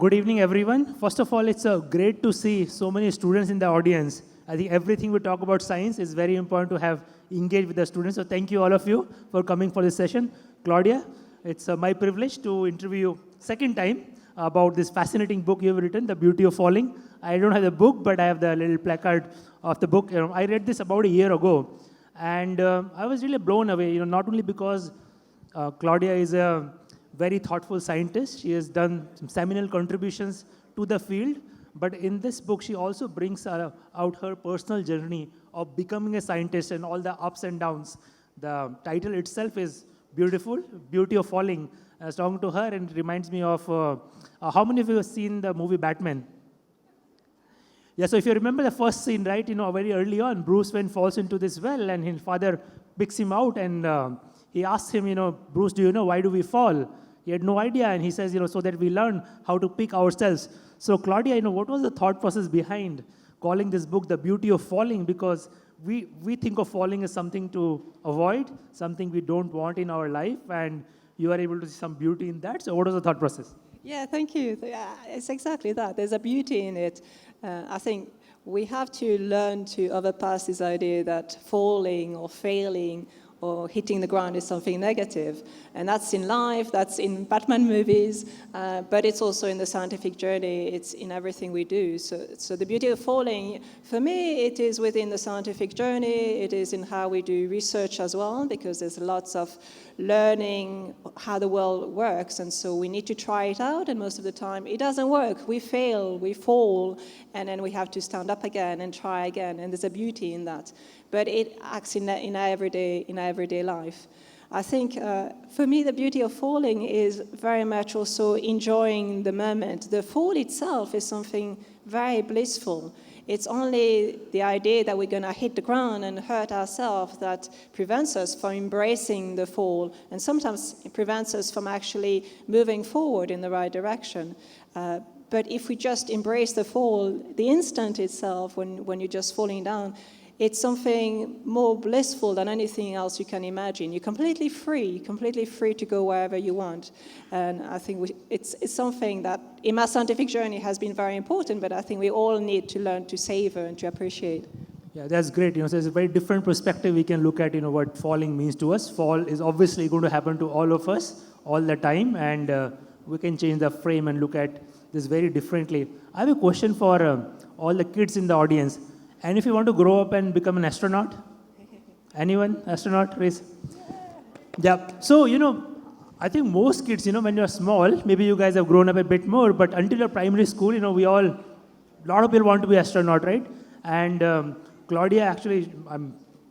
Good evening, everyone. First of all, it's great to see so many students in the audience. I think everything we talk about science is very important to have engaged with the students. So thank you all of you for coming for this session. Claudia, it's my privilege to interview you second time about this fascinating book you've written, The Beauty of Falling. I don't have the book, but I have the little placard of the book. I read this about a year ago, and I was really blown away. Not only because Claudia is a very thoughtful scientist. She has done some seminal contributions to the field. But in this book, she also brings out her personal journey of becoming a scientist and all the ups and downs. The title itself is beautiful, Beauty of Falling. I was talking to her, and it reminds me of, how many of you have seen the movie Batman? Yeah, so if you remember the first scene, right, very early on, Bruce Wayne falls into this well, and his father picks him out, and he asks him, Bruce, do you know why do we fall? He had no idea, and he says, so that we learn how to pick ourselves. So Claudia, what was the thought process behind calling this book The Beauty of Falling? Because we think of falling as something to avoid, something we don't want in our life, and you are able to see some beauty in that. So what was the thought process? Yeah, thank you. Yeah, it's exactly that. There's a beauty in it. I think we have to learn to overpass this idea that falling or failing or hitting the ground is something negative. And that's in life, that's in Batman movies, but it's also in the scientific journey, it's in everything we do. So the beauty of falling, for me, it is within the scientific journey, it is in how we do research as well, because there's lots of learning how the world works, and so we need to try it out, and most of the time it doesn't work. We fail, we fall, and then we have to stand up again and try again, and there's a beauty in that. But it acts in our everyday life. I think for me the beauty of falling is very much also enjoying the moment. The fall itself is something very blissful. It's only the idea that we're going to hit the ground and hurt ourselves that prevents us from embracing the fall, and sometimes it prevents us from actually moving forward in the right direction. But if we just embrace the fall, the instant itself, when you're just falling down, it's something more blissful than anything else you can imagine. You're completely free to go wherever you want. And I think it's something that in my scientific journey has been very important, but I think we all need to learn to savor and to appreciate. Yeah, that's great. So there's a very different perspective we can look at, what falling means to us. Fall is obviously going to happen to all of us all the time, and we can change the frame and look at this very differently. I have a question for all the kids in the audience. And if you want to grow up and become an astronaut? Anyone? Astronaut? Raise. Yeah. So, I think most kids, when you're small, maybe you guys have grown up a bit more, but until you're primary school, a lot of people want to be astronaut, right? And Claudia, actually,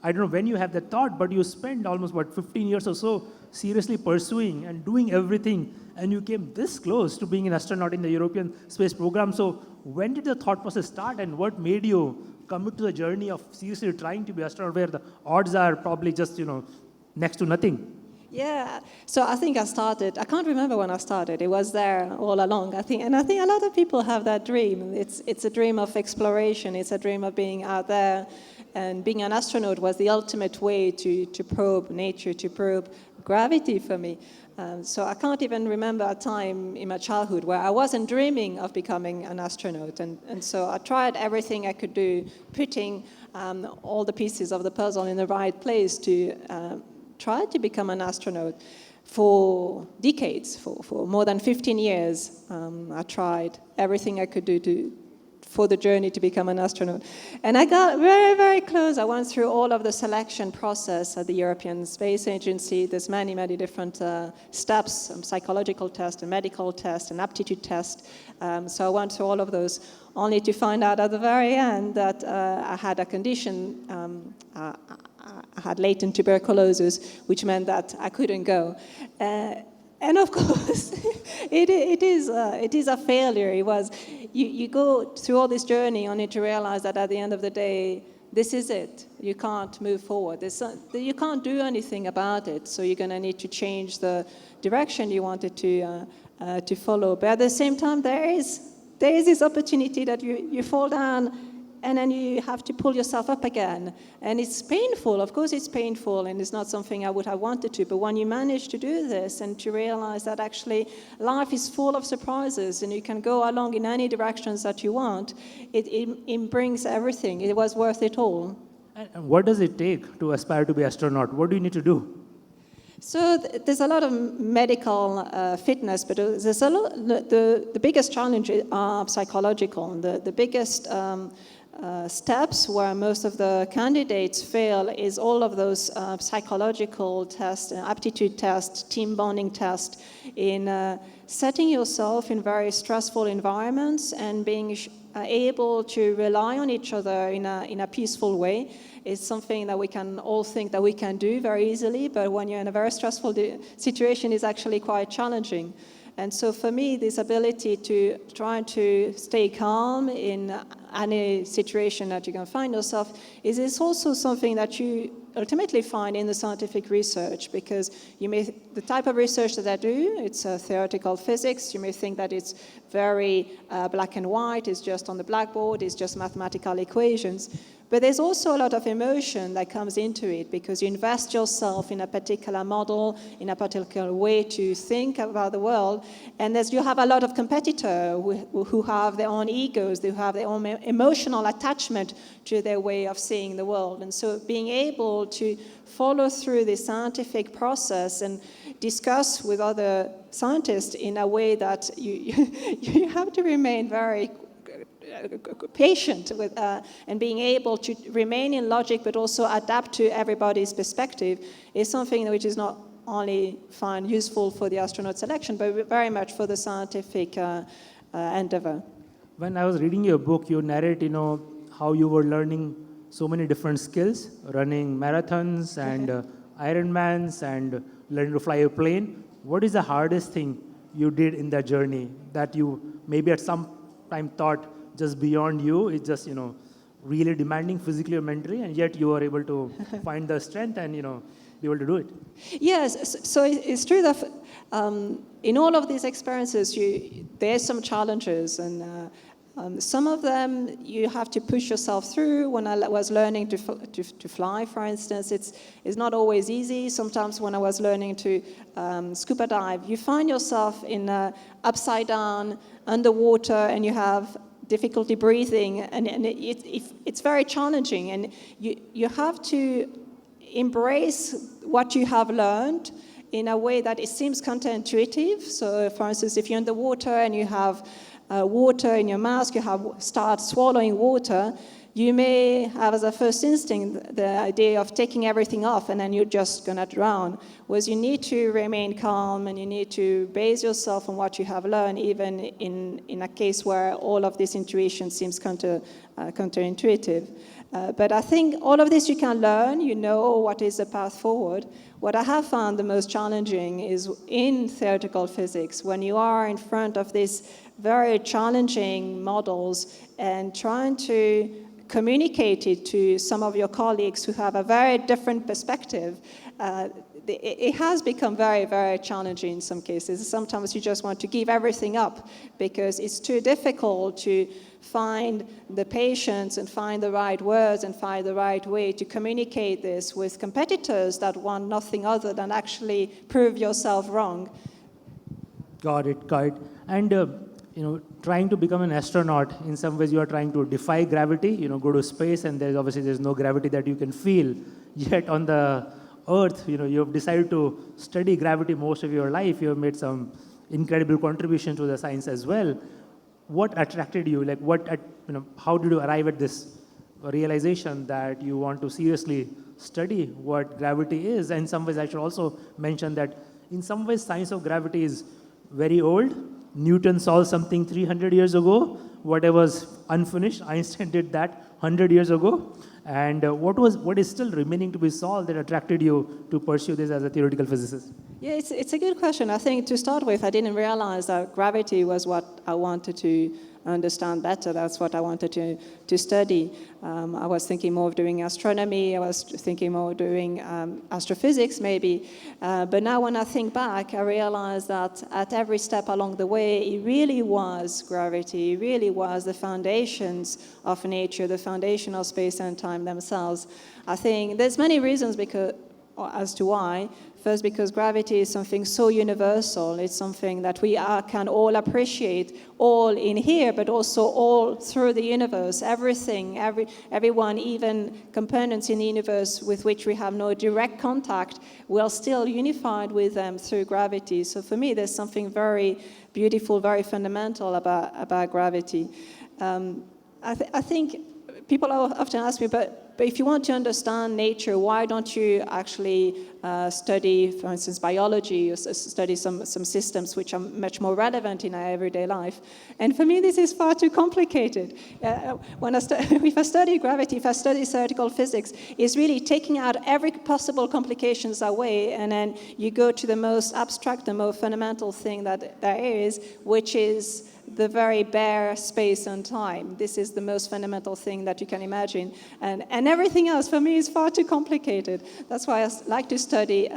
I don't know when you have that thought, but you spent almost, 15 years or so seriously pursuing and doing everything, and you came this close to being an astronaut in the European space program. So when did the thought process start, and what made you commit to the journey of seriously trying to be an astronaut where the odds are probably just, next to nothing? Yeah, so I think I can't remember when I started, it was there all along, I think a lot of people have that dream. It's a dream of exploration, it's a dream of being out there, and being an astronaut was the ultimate way to probe nature, to probe gravity for me. So I can't even remember a time in my childhood where I wasn't dreaming of becoming an astronaut. And so I tried everything I could do, putting all the pieces of the puzzle in the right place to try to become an astronaut. For decades, for more than 15 years, I tried everything I could do for the journey to become an astronaut. And I got very, very close. I went through all of the selection process at the European Space Agency. There's many, many different steps, psychological test, a medical test, an aptitude test. So I went through all of those, only to find out at the very end that I had a condition, I had latent tuberculosis, which meant that I couldn't go. And of course, it is a failure. It was, you go through all this journey only to realize that at the end of the day, this is it. You can't move forward. You can't do anything about it. So you're going to need to change the direction you wanted to follow. But at the same time, there is this opportunity that you fall down and then you have to pull yourself up again. And it's painful. Of course, it's painful, and it's not something I would have wanted to. But when you manage to do this and to realize that actually life is full of surprises and you can go along in any directions that you want, it brings everything. It was worth it all. And what does it take to aspire to be astronaut? What do you need to do? So there's a lot of medical fitness, but there's a lot, the biggest challenge are psychological. The biggest steps where most of the candidates fail is all of those psychological tests, aptitude tests, team bonding tests, in setting yourself in very stressful environments and being able to rely on each other in a peaceful way. Is something that we can all think that we can do very easily, but when you're in a very stressful situation, is actually quite challenging. And so for me, this ability to try to stay calm in any situation that you can find yourself is also something that you ultimately find in the scientific research, because the type of research that I do, it's theoretical physics. You may think that it's very black and white, it's just on the blackboard, it's just mathematical equations. But there's also a lot of emotion that comes into it, because you invest yourself in a particular model, in a particular way to think about the world. And you have a lot of competitors who have their own egos, they have their own emotional attachment to their way of seeing the world. And so being able to follow through the scientific process and discuss with other scientists in a way that you have to remain very patient with, and being able to remain in logic but also adapt to everybody's perspective is something which is not only found useful for the astronaut selection, but very much for the scientific endeavor. When I was reading your book, you narrate, how you were learning so many different skills, running marathons and Ironmans and learning to fly a plane. What is the hardest thing you did in that journey that you maybe at some time thought just beyond you, it's just, really demanding physically or mentally, and yet you were able to find the strength and, be able to do it? Yes, so it's true that in all of these experiences, there's some challenges, and some of them you have to push yourself through. When I was learning to fly, for instance, it's not always easy. Sometimes when I was learning to scuba dive, you find yourself in upside down, underwater, and you have difficulty breathing, and it's very challenging, and you have to embrace what you have learned in a way that it seems counterintuitive. So, for instance, if you're in the water and you have water in your mask, start swallowing water, you may have as a first instinct the idea of taking everything off and then you're just going to drown. Whereas you need to remain calm and you need to base yourself on what you have learned, even in a case where all of this intuition seems counterintuitive. But I think all of this you can learn, you know what is the path forward. What I have found the most challenging is in theoretical physics, when you are in front of these very challenging models and trying to communicate it to some of your colleagues who have a very different perspective. It has become very, very challenging in some cases. Sometimes you just want to give everything up because it's too difficult to find the patience and find the right words and find the right way to communicate this with competitors that want nothing other than actually prove yourself wrong. Got it. And trying to become an astronaut, in some ways you are trying to defy gravity, go to space, and there's no gravity that you can feel. Yet on the Earth, you have decided to study gravity most of your life. You have made some incredible contribution to the science as well. What attracted you? How did you arrive at this realization that you want to seriously study what gravity is? And in some ways, I should also mention that in some ways, science of gravity is very old. Newton solved something 300 years ago. What was unfinished, Einstein did that 100 years ago. And what is still remaining to be solved that attracted you to pursue this as a theoretical physicist? Yeah, it's a good question. I think to start with, I didn't realize that gravity was what I wanted to understand better. That's what I wanted to study. I was thinking more of doing astronomy. I was thinking more of doing astrophysics maybe. But now when I think back, I realize that at every step along the way, it really was gravity. It really was the foundations of nature, the foundation of space and time themselves. I think there's many reasons as to why. First, because gravity is something so universal. It's something that we can all appreciate, all in here, but also all through the universe. Everything, everyone, even components in the universe with which we have no direct contact, we're still unified with them through gravity. So for me, there's something very beautiful, very fundamental about gravity. I think people often ask me, but if you want to understand nature, why don't you actually study, for instance, biology, or study some systems which are much more relevant in our everyday life? And for me, this is far too complicated. If I study gravity, if I study theoretical physics, it's really taking out every possible complications away, and then you go to the most abstract, the most fundamental thing that there is, which is the very bare space and time. This is the most fundamental thing that you can imagine. And everything else, for me, is far too complicated. That's why I like to study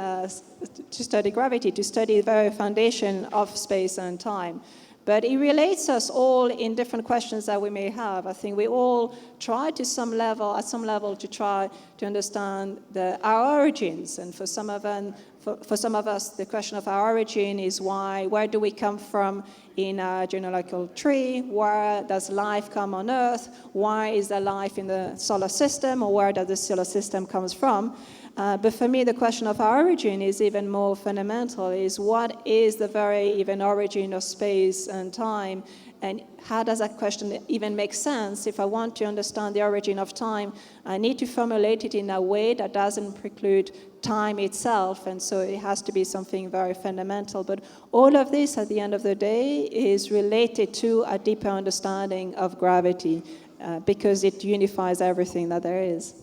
gravity, to study the very foundation of space and time. But it relates us all in different questions that we may have. I think we all try at some level, to try to understand our origins. And for some of us, the question of our origin is where do we come from in our genealogical tree? Where does life come on Earth? Why is there life in the solar system? Or where does the solar system comes from? But for me, the question of our origin is even more fundamental, is what is the very even origin of space and time? And how does that question even make sense? If I want to understand the origin of time, I need to formulate it in a way that doesn't preclude time itself, and so it has to be something very fundamental. But all of this, at the end of the day, is related to a deeper understanding of gravity, because it unifies everything that there is.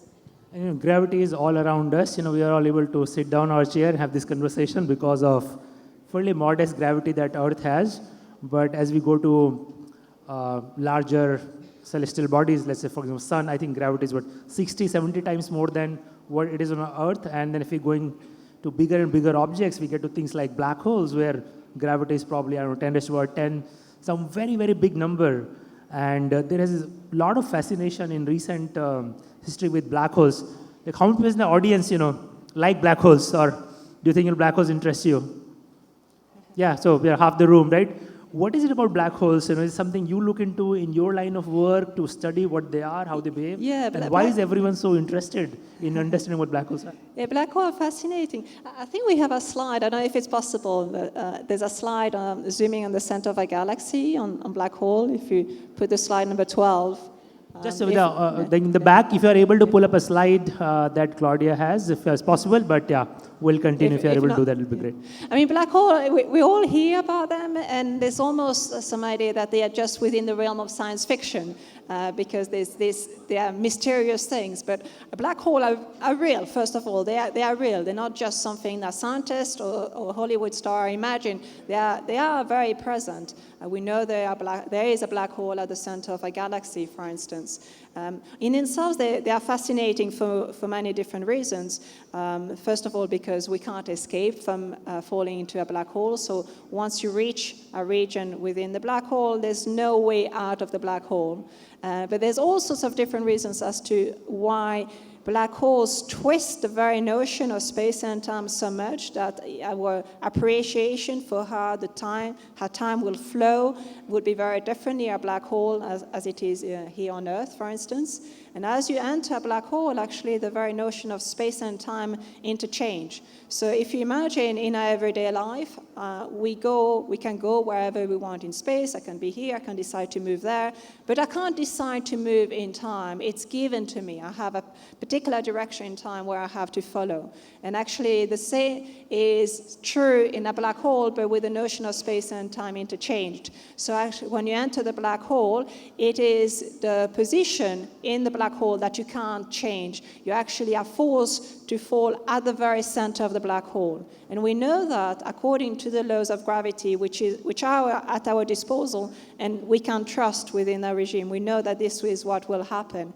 And gravity is all around us. We are all able to sit down our chair and have this conversation because of fairly modest gravity that Earth has. But as we go to larger celestial bodies, let's say, for example, Sun, I think gravity is 60, 70 times more than what it is on Earth. And then if we're going to bigger and bigger objects, we get to things like black holes, where gravity is probably, 10 raised to the power 10, some very, very big number. And there is a lot of fascination in recent history with black holes. Like, how many people in the audience, like black holes, or do you think black holes interest you? Yeah, so we are half the room, right? What is it about black holes? Is it something you look into in your line of work to study what they are, how they behave? Yeah, but and why is everyone so interested in understanding what black holes are? Yeah, black holes are fascinating. I think we have a slide. I don't know if it's possible. But, there's a slide zooming on the center of a galaxy on black hole. If you put the slide number 12. Just in the back, if you are able to pull up a slide that Claudia has, if it's possible, but yeah, we'll continue. If you are able to do that, it'll be great. I mean, black hole, we all hear about them, and there's almost some idea that they are just within the realm of science fiction, because they are mysterious things. But a black hole are real, first of all. They are real. They're not just something that scientists or Hollywood star imagine. They are very present. We know there is a black hole at the center of a galaxy, for instance. In themselves, they are fascinating for many different reasons. First of all, because we can't escape from falling into a black hole. So once you reach a region within the black hole, there's no way out of the black hole. But there's all sorts of different reasons as to why black holes twist the very notion of space and time so much that our appreciation for how time will flow would be very different near a black hole as it is here on Earth, for instance. And as you enter a black hole, actually, the very notion of space and time interchange. So if you imagine in our everyday life, we can go wherever we want in space. I can be here, I can decide to move there, but I can't decide to move in time. It's given to me. I have a particular direction in time where I have to follow. And actually, the same is true in a black hole, but with the notion of space and time interchanged. So actually, when you enter the black hole, it is the position in the black hole that you can't change. You actually are forced to fall at the very center of the black hole. And we know that according to the laws of gravity, which are at our disposal, and we can trust within our regime, we know that this is what will happen.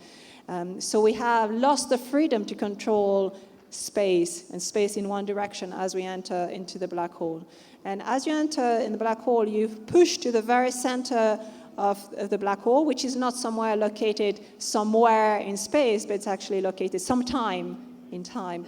So we have lost the freedom to control space, and space in one direction as we enter into the black hole. And as you enter in the black hole, you push to the very center of the black hole, which is not somewhere located somewhere in space, but it's actually located sometime in time.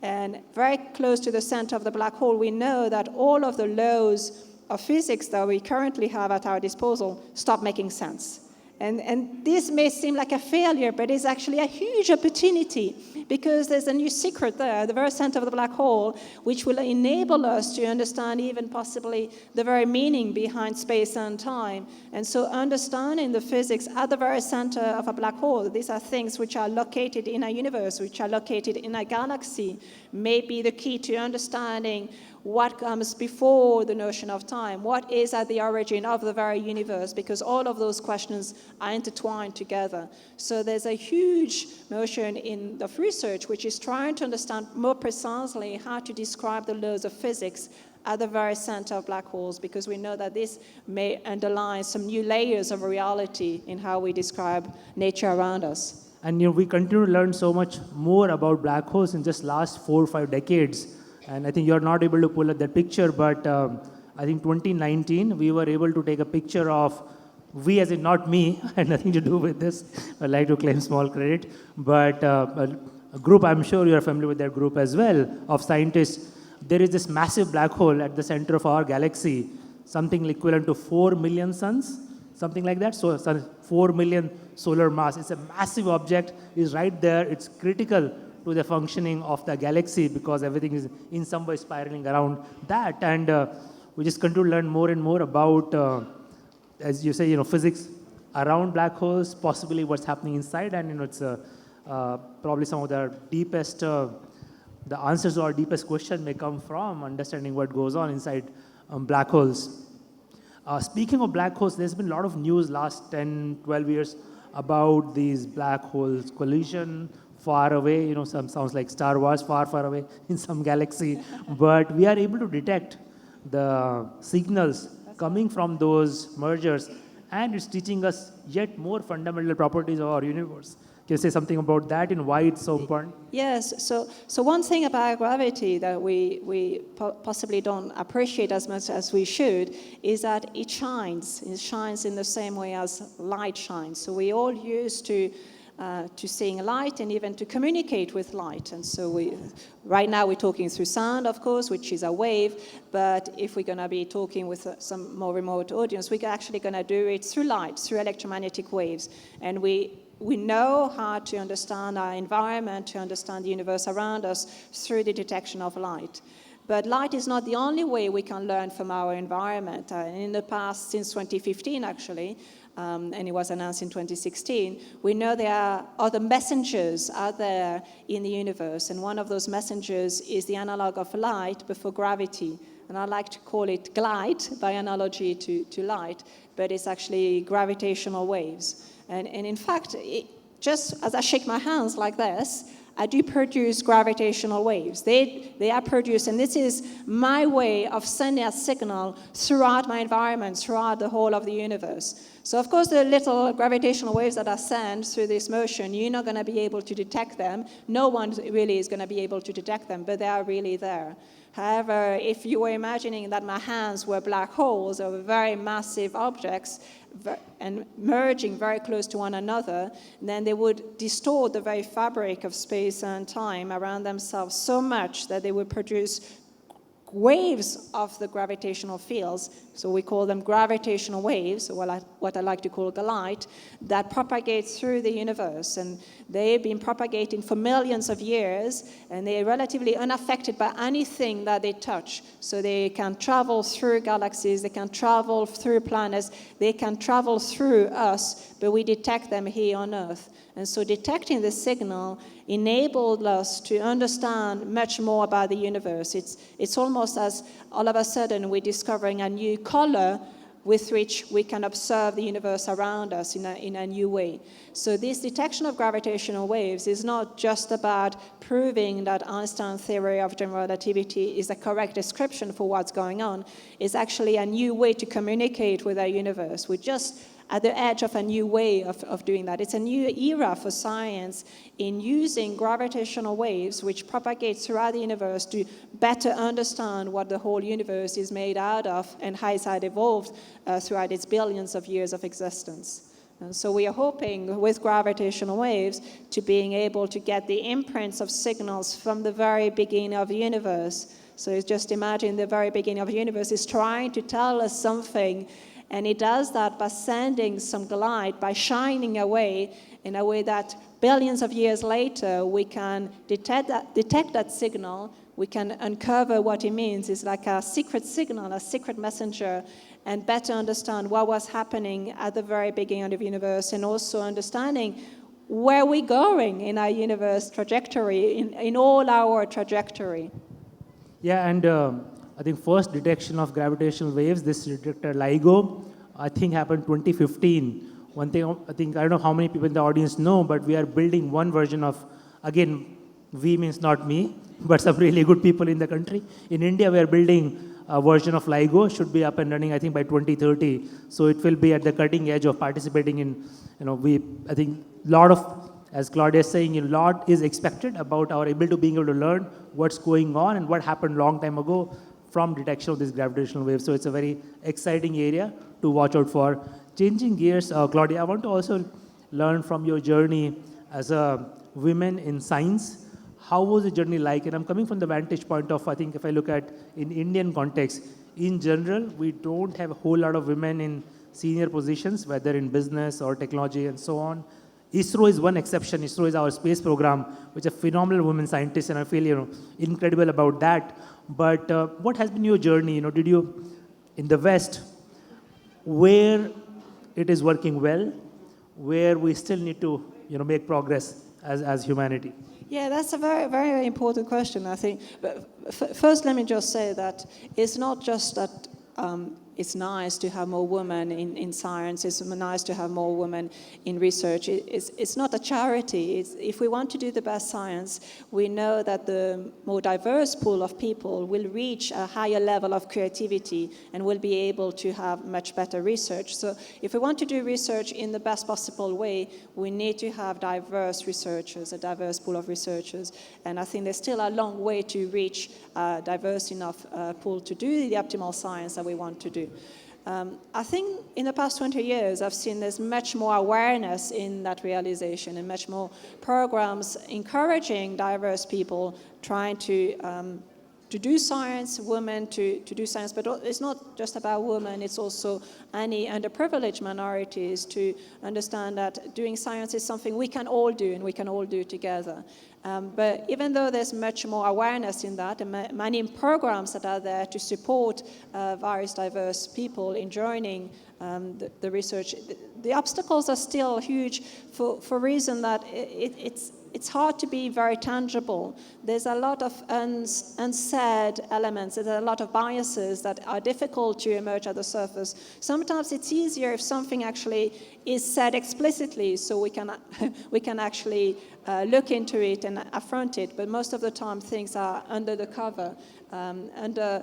And very close to the center of the black hole, we know that all of the laws of physics that we currently have at our disposal stop making sense. And this may seem like a failure, but it's actually a huge opportunity, because there's a new secret there at the very center of the black hole, which will enable us to understand even possibly the very meaning behind space and time. And so understanding the physics at the very center of a black hole, these are things which are located in a universe, which are located in a galaxy, may be the key to understanding what comes before the notion of time, what is at the origin of the very universe, because all of those questions are intertwined together. So there's a huge motion in the research which is trying to understand more precisely how to describe the laws of physics at the very center of black holes, because we know that this may underline some new layers of reality in how we describe nature around us. And we continue to learn so much more about black holes in just last 4 or 5 decades. And I think you're not able to pull up that picture, but I think 2019, we were able to take a picture of, we as in not me, had nothing to do with this, I like to claim small credit, but a group, I'm sure you're familiar with that group as well, of scientists. There is this massive black hole at the center of our galaxy, something equivalent to 4 million suns, something like that. So 4 million solar mass. It's a massive object, it's right there, it's critical to the functioning of the galaxy, because everything is in some way spiraling around that. And we just continue to learn more and more about, as you say, physics around black holes, possibly what's happening inside. And it's probably some of the deepest, the answers to our deepest question may come from understanding what goes on inside black holes. Speaking of black holes, there's been a lot of news last 10, 12 years about these black holes collision, far away, some sounds like Star Wars, far, far away in some galaxy. But we are able to detect the signals coming from those mergers, and it's teaching us yet more fundamental properties of our universe. Can you say something about that and why it's so important? Yes, so one thing about gravity that we possibly don't appreciate as much as we should is that it shines. It shines in the same way as light shines. So we all used to seeing light and even to communicate with light. And so right now we're talking through sound, of course, which is a wave, but if we're going to be talking with some more remote audience, we're actually going to do it through light, through electromagnetic waves. And we know how to understand our environment, to understand the universe around us through the detection of light. But light is not the only way we can learn from our environment. In the past, since 2015 actually, and it was announced in 2016, we know there are other messengers out there in the universe, and one of those messengers is the analog of light before gravity. And I like to call it glide by analogy to light, but it's actually gravitational waves. And in fact, just as I shake my hands like this, I do produce gravitational waves. They are produced, and this is my way of sending a signal throughout my environment, throughout the whole of the universe. So of course, the little gravitational waves that are sent through this motion, you're not going to be able to detect them. No one really is going to be able to detect them, but they are really there. However, if you were imagining that my hands were black holes or very massive objects and merging very close to one another, then they would distort the very fabric of space and time around themselves so much that they would produce waves of the gravitational fields, so we call them gravitational waves, or what I like to call light, that propagate through the universe. And they've been propagating for millions of years, and they're relatively unaffected by anything that they touch. So they can travel through galaxies, they can travel through planets, they can travel through us, but we detect them here on Earth. And so detecting the signal enabled us to understand much more about the universe. It's almost as all of a sudden we're discovering a new color with which we can observe the universe around us in a new way. So this detection of gravitational waves is not just about proving that Einstein's theory of general relativity is a correct description for what's going on. It's actually a new way to communicate with our universe. We're just at the edge of a new way of doing that. It's a new era for science in using gravitational waves, which propagate throughout the universe, to better understand what the whole universe is made out of and how it had evolved throughout its billions of years of existence. And so we are hoping with gravitational waves to being able to get the imprints of signals from the very beginning of the universe. So just imagine the very beginning of the universe is trying to tell us something, and it does that by sending some light, by shining away in a way that billions of years later we can detect that signal, we can uncover what it means. It's like a secret signal, a secret messenger, and better understand what was happening at the very beginning of the universe, and also understanding where we're going in our universe trajectory, in all our trajectory. Yeah, and I think first detection of gravitational waves, this detector LIGO, I think happened 2015. One thing, I don't know how many people in the audience know, but we are building one version of, again, we means not me, but some really good people in the country. In India, we are building a version of LIGO, should be up and running, I think, by 2030. So it will be at the cutting edge of participating in, I think, lot of, as Claudia is saying, a lot is expected about our ability to being able to learn what's going on and what happened long time ago from detection of these gravitational waves. So it's a very exciting area to watch out for. Changing gears, Claudia, I want to also learn from your journey as a woman in science. How was the journey like? And I'm coming from the vantage point of, I think if I look at in Indian context, in general, we don't have a whole lot of women in senior positions, whether in business or technology and so on. ISRO is one exception. ISRO is our space program, which is a phenomenal women scientist, and I feel incredible about that. But what has been your journey? Did you, in the West, where it is working well, where we still need to make progress as humanity? Yeah, that's a very, very important question, I think. But first, let me just say that it's not just that it's nice to have more women in science, it's nice to have more women in research. It's not a charity. If we want to do the best science, we know that the more diverse pool of people will reach a higher level of creativity and will be able to have much better research. So if we want to do research in the best possible way, we need to have diverse researchers, a diverse pool of researchers. And I think there's still a long way to reach a diverse enough pool to do the optimal science that we want to do. I think in the past 20 years, I've seen there's much more awareness in that realization and much more programs encouraging diverse people trying to do science, women to do science. But it's not just about women, it's also any underprivileged minorities to understand that doing science is something we can all do and we can all do together. But even though there's much more awareness in that, and many programs that are there to support various diverse people in joining the research, the obstacles are still huge for reason that it's hard to be very tangible. There's a lot of unsaid elements. There's a lot of biases that are difficult to emerge at the surface. Sometimes it's easier if something actually is said explicitly, so we can actually look into it and affront it. But most of the time, things are under the cover, under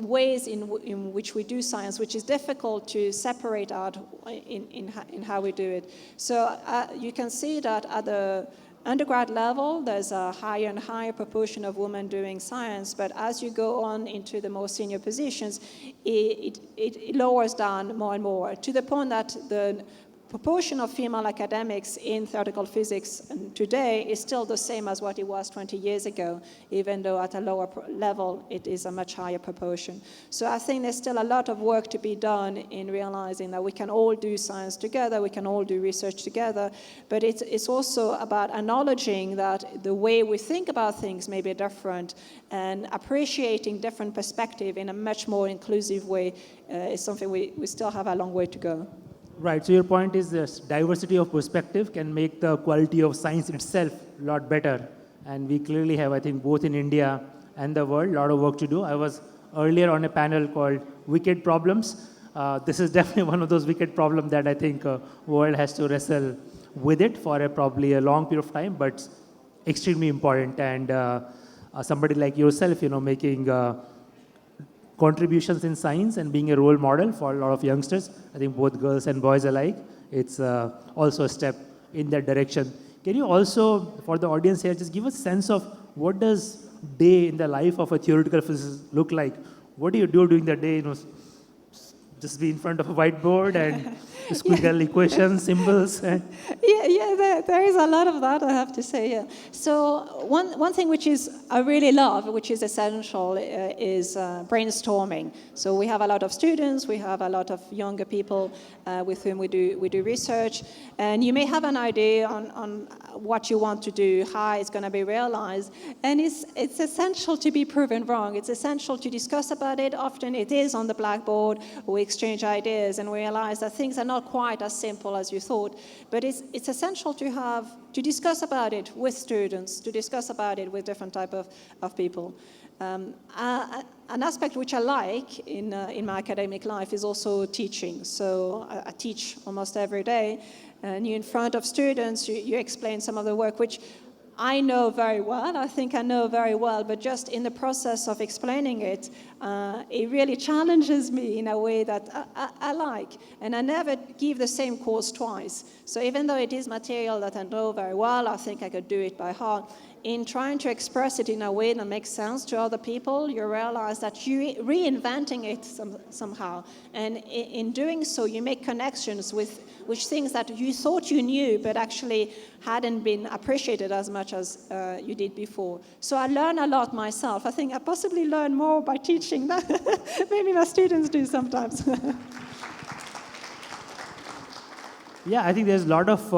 ways in which we do science, which is difficult to separate out in how we do it. So you can see that at the undergrad level, there's a higher and higher proportion of women doing science, but as you go on into the more senior positions, it lowers down more and more, to the point that the proportion of female academics in theoretical physics today is still the same as what it was 20 years ago, even though at a lower level it is a much higher proportion. So I think there's still a lot of work to be done in realizing that we can all do science together, we can all do research together, but it's also about acknowledging that the way we think about things may be different, and appreciating different perspective in a much more inclusive way is something we still have a long way to go. Right, so your point is this diversity of perspective can make the quality of science itself a lot better. And we clearly have, I think, both in India and the world, a lot of work to do. I was earlier on a panel called Wicked Problems, This is definitely one of those wicked problems that I think world has to wrestle with it for probably a long period of time, but extremely important. And somebody like yourself, making contributions in science and being a role model for a lot of youngsters, I think both girls and boys alike, it's also a step in that direction. Can you also, for the audience here, just give a sense of what does day in the life of a theoretical physicist look like? What do you do during the day? Just be in front of a whiteboard and squiggle equations, symbols. There is a lot of that, I have to say. Yeah. So one thing which is I really love, which is essential, is brainstorming. So we have a lot of students, we have a lot of younger people with whom we do research, and you may have an idea on what you want to do, how it's going to be realized, and it's essential to be proven wrong. It's essential to discuss about it. Often it is on the blackboard. We exchange ideas and realize that things are not quite as simple as you thought. But it's essential to discuss about it with students, to discuss about it with different type of people. An aspect which I like in my academic life is also teaching. So I teach almost every day, and you're in front of students, you explain some of the work which I know very well, I think I know very well, but just in the process of explaining it, it really challenges me in a way that I like. And I never give the same course twice. So even though it is material that I know very well, I think I could do it by heart, in trying to express it in a way that makes sense to other people, you realize that you're reinventing it somehow. And in doing so, you make connections with things that you thought you knew, but actually hadn't been appreciated as much as you did before. So I learn a lot myself. I think I possibly learn more by teaching than maybe my students do sometimes. Yeah, I think there's a lot of,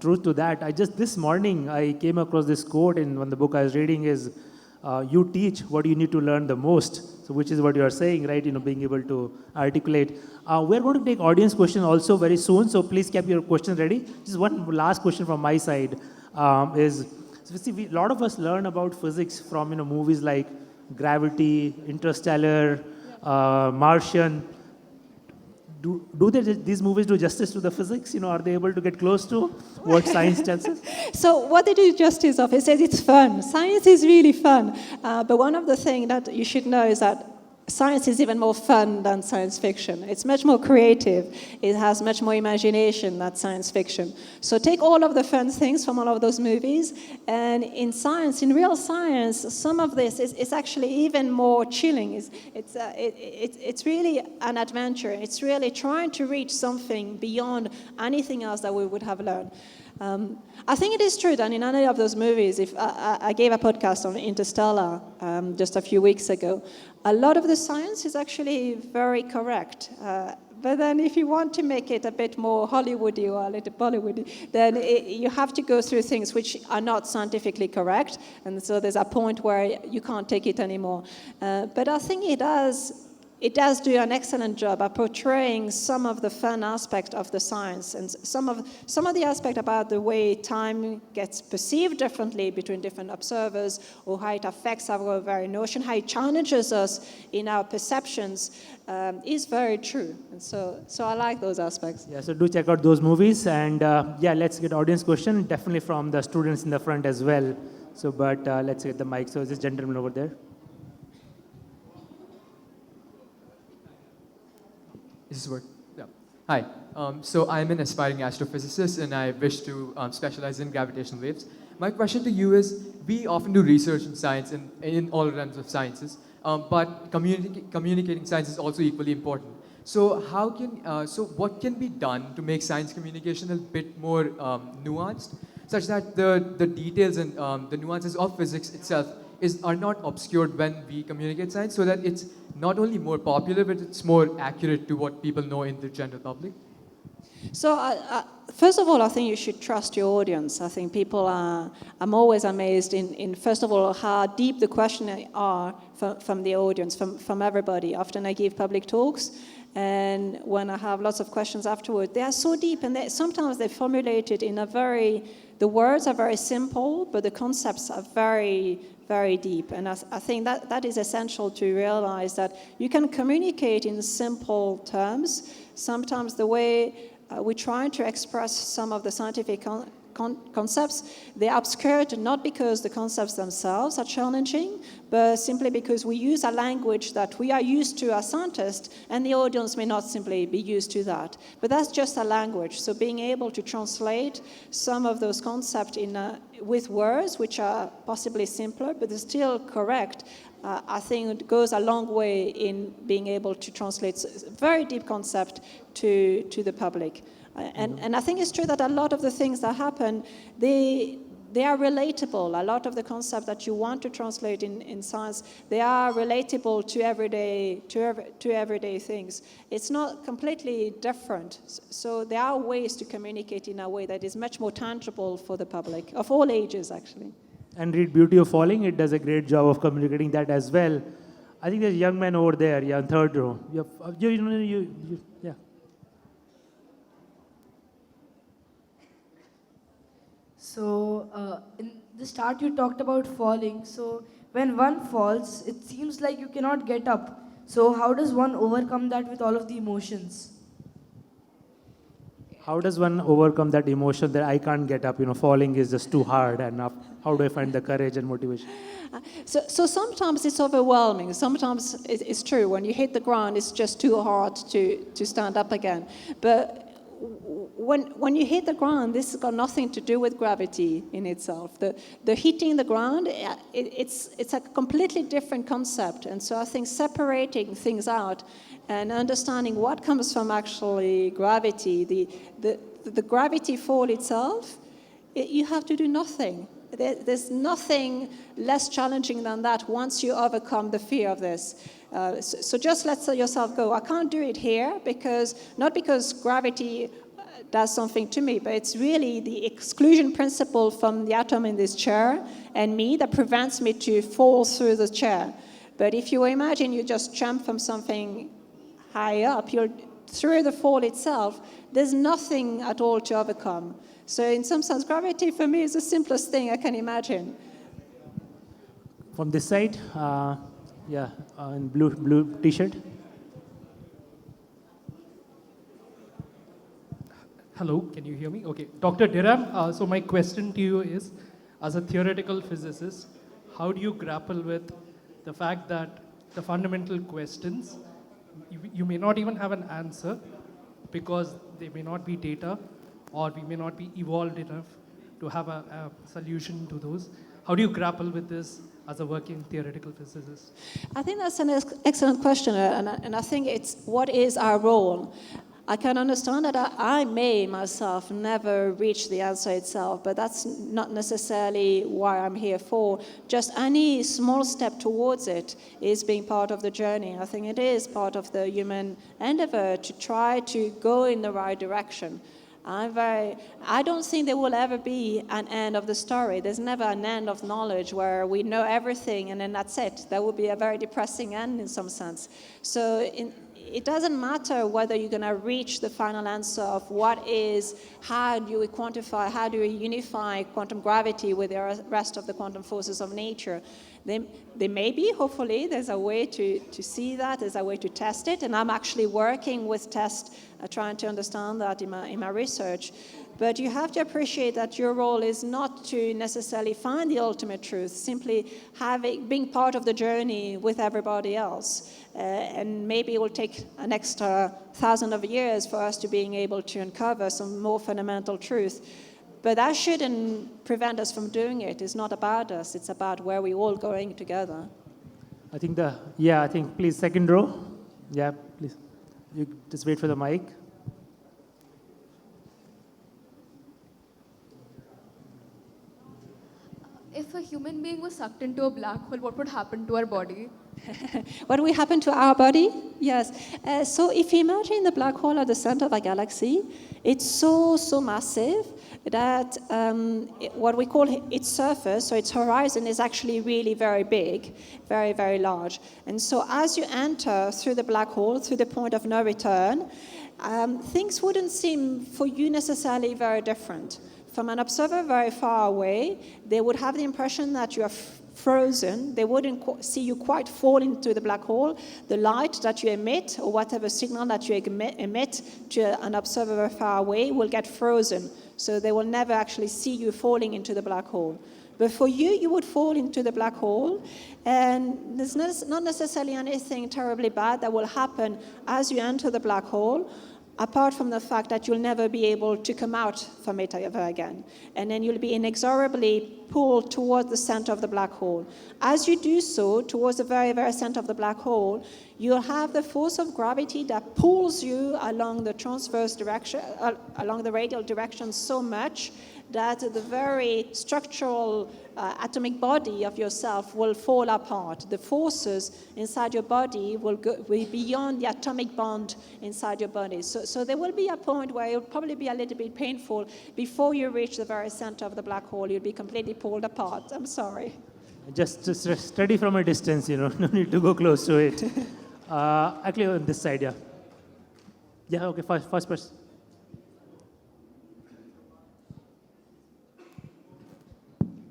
truth to that. This morning, I came across this quote in one of the book I was reading is, you teach what you need to learn the most. So which is what you are saying, right? Being able to articulate. We're going to take audience questions also very soon. So please keep your questions ready. Just one last question from my side is, a lot of us learn about physics from, movies like Gravity, Interstellar, Martian. These movies do justice to the physics? Are they able to get close to what science tells us? So what they do justice of, it says it's fun. Science is really fun. But one of the things that you should know is that science is even more fun than science fiction. It's much more creative. It has much more imagination than science fiction. So take all of the fun things from all of those movies, and in science, in real science, some of this is actually even more chilling. It's really an adventure. It's really trying to reach something beyond anything else that we would have learned. I think it is true that in any of those movies, if I gave a podcast on Interstellar just a few weeks ago, a lot of the science is actually very correct. But then if you want to make it a bit more Hollywoody or a little Bollywoody, then you have to go through things which are not scientifically correct. And so there's a point where you can't take it anymore. But I think it does do an excellent job at portraying some of the fun aspect of the science and some of the aspect about the way time gets perceived differently between different observers, or how it affects our very notion, how it challenges us in our perceptions, is very true. And so I like those aspects. Yeah, so do check out those movies. And let's get audience question, definitely from the students in the front as well. So, but let's get the mic. So this gentleman over there. Is this work? Yeah. Hi. So I'm an aspiring astrophysicist, and I wish to specialize in gravitational waves. My question to you is: we often do research in science in all realms of sciences, but communicating science is also equally important. So what can be done to make science communication a bit more nuanced, such that the details and the nuances of physics itself are not obscured when we communicate science, so that it's not only more popular, but it's more accurate to what people know in the general public? So, first of all, I think you should trust your audience. I think people are, I'm always amazed in first of all, how deep the questions are from the audience, from everybody. Often I give public talks, and when I have lots of questions afterward, they are so deep, and sometimes they're formulated in a the words are very simple, but the concepts are very, very deep. And I think that is essential to realize that you can communicate in simple terms. Sometimes the way we try to express some of the scientific concepts, they're obscured not because the concepts themselves are challenging, but simply because we use a language that we are used to as scientists, and the audience may not simply be used to that. But that's just a language. So being able to translate some of those concepts with words which are possibly simpler, but they're still correct, I think it goes a long way in being able to translate very deep concept to the public. And I think it's true that a lot of the things that happen, they are relatable. A lot of the concepts that you want to translate in science, they are relatable to everyday things. It's not completely different. So there are ways to communicate in a way that is much more tangible for the public, of all ages, actually. And read Beauty of Falling. It does a great job of communicating that as well. I think there's a young man over there, yeah, in third row. Yeah. So, in the start, you talked about falling. So, when one falls, it seems like you cannot get up. So, how does one overcome that with all of the emotions? How does one overcome that emotion that I can't get up? Falling is just too hard, and how do I find the courage and motivation? So sometimes it's overwhelming. Sometimes it's true. When you hit the ground, it's just too hard to stand up again. But when you hit the ground, this has got nothing to do with gravity in itself. The hitting the ground, it's a completely different concept. And so I think separating things out and understanding what comes from actually gravity, the gravity fall itself, you have to do nothing. There's nothing less challenging than that once you overcome the fear of this. So just let yourself go. I can't do it here not because gravity does something to me, but it's really the exclusion principle from the atom in this chair and me that prevents me to fall through the chair. But if you imagine you just jump from something high up, through the fall itself, there's nothing at all to overcome. So in some sense, gravity for me is the simplest thing I can imagine. From this side, in blue t-shirt. Hello, can you hear me? Okay, Dr. De Rham, so my question to you is, as a theoretical physicist, how do you grapple with the fact that the fundamental questions, you may not even have an answer because they may not be data, or we may not be evolved enough to have a solution to those. How do you grapple with this as a working theoretical physicist? I think that's an excellent question, and I think it's what is our role? I can understand that I may myself never reach the answer itself, but that's not necessarily why I'm here for. Just any small step towards it is being part of the journey. I think it is part of the human endeavor to try to go in the right direction. I don't think there will ever be an end of the story. There's never an end of knowledge where we know everything and then that's it. That would be a very depressing end in some sense. So it doesn't matter whether you're going to reach the final answer of how do you quantify, how do you unify quantum gravity with the rest of the quantum forces of nature. There may be, hopefully, there's a way to see that, there's a way to test it, and I'm actually working with tests, trying to understand that in my research. But you have to appreciate that your role is not to necessarily find the ultimate truth, simply being part of the journey with everybody else. And maybe it will take an extra 1,000 of years for us to being able to uncover some more fundamental truth. But that shouldn't prevent us from doing it. It's not about us. It's about where we're all going together. I think please, second row. Yeah, please. You just wait for the mic. if a human being was sucked into a black hole, what would happen to our body? What will happen to our body? Yes. So if you imagine the black hole at the center of a galaxy, it's so massive that what we call its surface, so its horizon, is actually really very big, very large. And so as you enter through the black hole, through the point of no return, things wouldn't seem for you necessarily very different. From an observer very far away, they would have the impression that you are frozen. They wouldn't see you quite fall into the black hole. The light that you emit, or whatever signal that you emit to an observer very far away, will get frozen. So they will never actually see you falling into the black hole. But for you, you would fall into the black hole, and there's not necessarily anything terribly bad that will happen as you enter the black hole, apart from the fact that you'll never be able to come out from it ever again. And then you'll be inexorably pulled towards the center of the black hole. As you do so, towards the very center of the black hole, you'll have the force of gravity that pulls you along the transverse direction, along the radial direction so much that the very structural atomic body of yourself will fall apart. The forces inside your body will go beyond the atomic bond inside your body. So there will be a point where it'll probably be a little bit painful before you reach the very center of the black hole. You'll be completely pulled apart. I'm sorry. Just study from a distance, no need to go close to it. Actually, on this side, yeah. Yeah, okay, first person.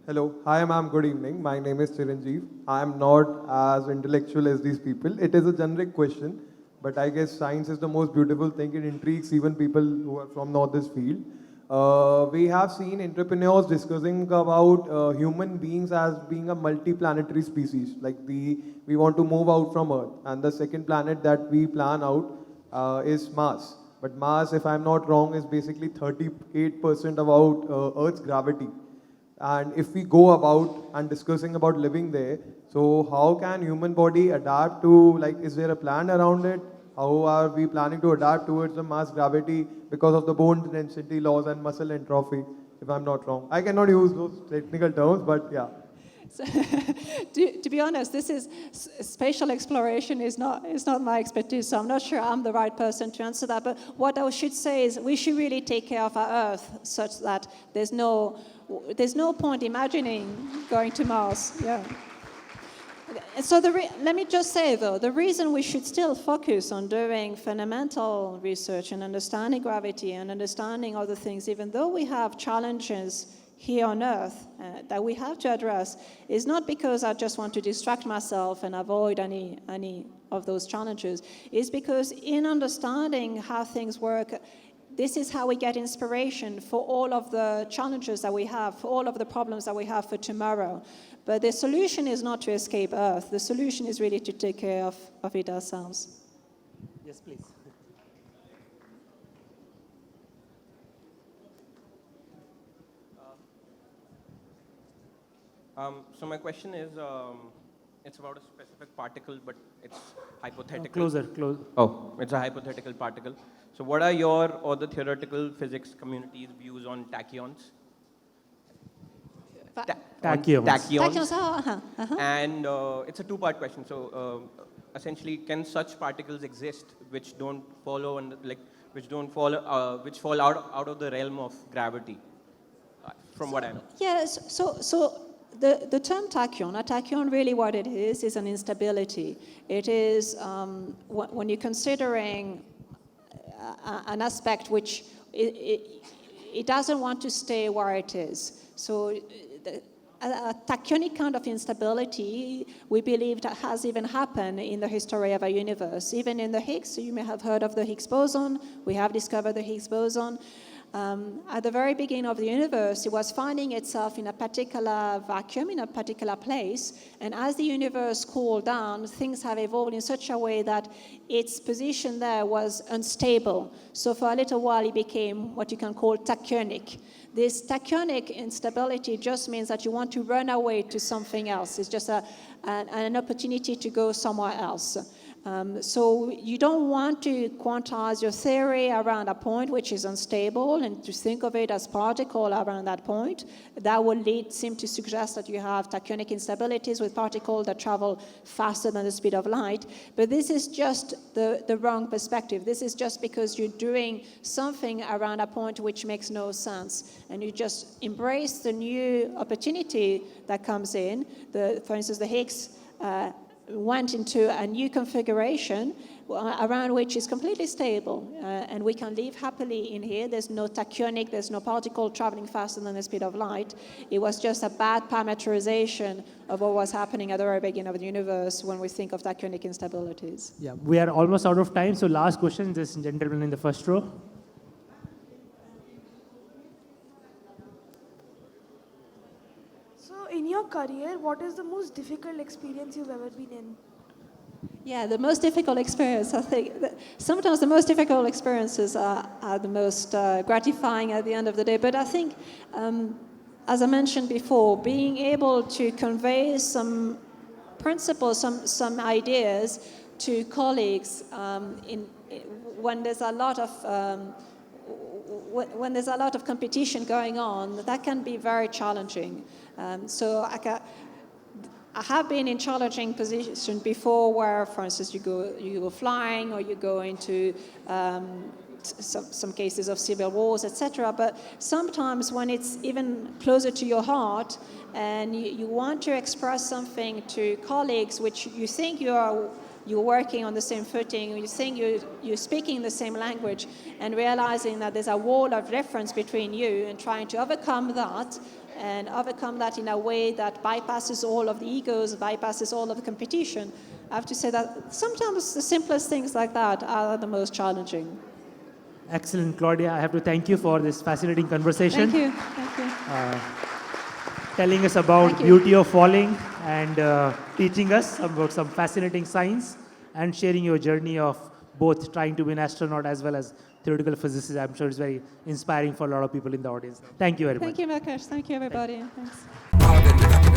Hello. Hi, ma'am. Good evening. My name is Chiranjeev. I am not as intellectual as these people. It is a generic question, but I guess science is the most beautiful thing. It intrigues even people who are from not this field. We have seen entrepreneurs discussing about human beings as being a multi-planetary species. Like we want to move out from Earth, and the second planet that we plan out is Mars. But Mars, if I'm not wrong, is basically 38% about Earth's gravity. And if we go about and discussing about living there, so how can human body adapt to, like, is there a plan around it? How are we planning to adapt towards the Mars gravity because of the bone density laws and muscle entropy, if I'm not wrong? I cannot use those technical terms, but yeah. So, to be honest, this is spatial exploration is not my expertise, so I'm not sure I'm the right person to answer that. But what I should say is we should really take care of our Earth such that there's no point imagining going to Mars. Yeah. So let me just say, though, the reason we should still focus on doing fundamental research and understanding gravity and understanding other things, even though we have challenges here on Earth that we have to address, is not because I just want to distract myself and avoid any of those challenges. It's because in understanding how things work, this is how we get inspiration for all of the challenges that we have, for all of the problems that we have for tomorrow. But the solution is not to escape Earth. The solution is really to take care of it ourselves. Yes, please. So my question is, it's about a specific particle, but it's hypothetical. Closer. Oh, it's a hypothetical particle. So what are your or the theoretical physics community's views on tachyons? Tachyons. Tachyons, And it's a two-part question. So essentially, can such particles exist which don't follow and which fall out of the realm of gravity? From what I know. Yes. So the term tachyon, a tachyon really what it is an instability. It is when you're considering an aspect which it doesn't want to stay where it is. So a tachyonic kind of instability, we believe that has even happened in the history of our universe. Even in the Higgs, you may have heard of the Higgs boson. We have discovered the Higgs boson. At the very beginning of the universe, it was finding itself in a particular vacuum, in a particular place, and as the universe cooled down, things have evolved in such a way that its position there was unstable. So for a little while, it became what you can call tachyonic. This tachyonic instability just means that you want to run away to something else. It's just an opportunity to go somewhere else. So you don't want to quantize your theory around a point which is unstable and to think of it as particle around that point. That will seem to suggest that you have tachyonic instabilities with particles that travel faster than the speed of light. But this is just the wrong perspective. This is just because you're doing something around a point which makes no sense. And you just embrace the new opportunity that comes in. For instance, the Higgs went into a new configuration around which is completely stable, and we can live happily in here. There's no tachyonic, there's no particle traveling faster than the speed of light. It was just a bad parameterization of what was happening at the very beginning of the universe when we think of tachyonic instabilities. Yeah, we are almost out of time, so last question, this gentleman in the first row. So, in your career, what is the most difficult experience you've ever been in? Yeah, the most difficult experience, I think, sometimes the most difficult experiences are the most gratifying at the end of the day. But I think, as I mentioned before, being able to convey some principles, some ideas to colleagues when there's a lot of when there's a lot of competition going on, that can be very challenging. So I have been in challenging positions before where, for instance, you go flying or you go into some cases of civil wars, etc. But sometimes when it's even closer to your heart and you want to express something to colleagues which you think you're working on the same footing, you think you're speaking the same language, and realizing that there's a wall of difference between you and trying to overcome that, and overcome that in a way that bypasses all of the egos, bypasses all of the competition. I have to say that sometimes the simplest things like that are the most challenging. Excellent, Claudia. I have to thank you for this fascinating conversation. Thank you. Telling us about beauty of falling and teaching us about some fascinating science and sharing your journey of both trying to be an astronaut as well as theoretical physicist. I'm sure it's very inspiring for a lot of people in the audience. Thank you very much. Thank you, Mukesh. Thank you, everybody. Thanks.